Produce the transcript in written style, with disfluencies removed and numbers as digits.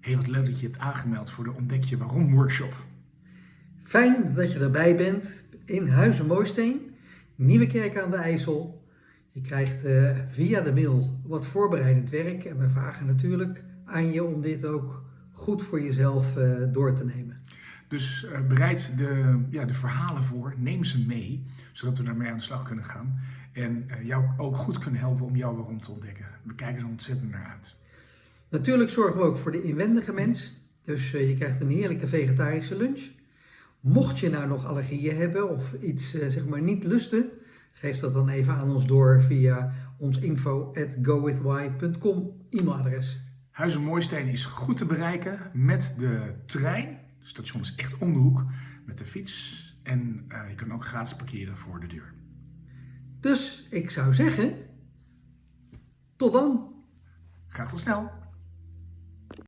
Hey, wat leuk dat je hebt aangemeld voor de Ontdek je Waarom workshop. Fijn dat je erbij bent in Huizen Mooisteen, Nieuwekerk aan de IJssel. Je krijgt via de mail wat voorbereidend werk en we vragen natuurlijk aan je om dit ook goed voor jezelf door te nemen. Dus bereid de verhalen voor, neem ze mee, zodat we daarmee aan de slag kunnen gaan. En jou ook goed kunnen helpen om jouw waarom te ontdekken. We kijken er ontzettend naar uit. Natuurlijk zorgen we ook voor de inwendige mens, dus je krijgt een heerlijke vegetarische lunch. Mocht je nou nog allergieën hebben of iets niet lusten, geef dat dan even aan ons door via ons info@gowithwhy.com e-mailadres. Huizen Mooisteen is goed te bereiken met de trein. Het station is echt om de hoek, met de fiets. En je kan ook gratis parkeren voor de deur. Dus ik zou zeggen, tot dan! Graag tot snel!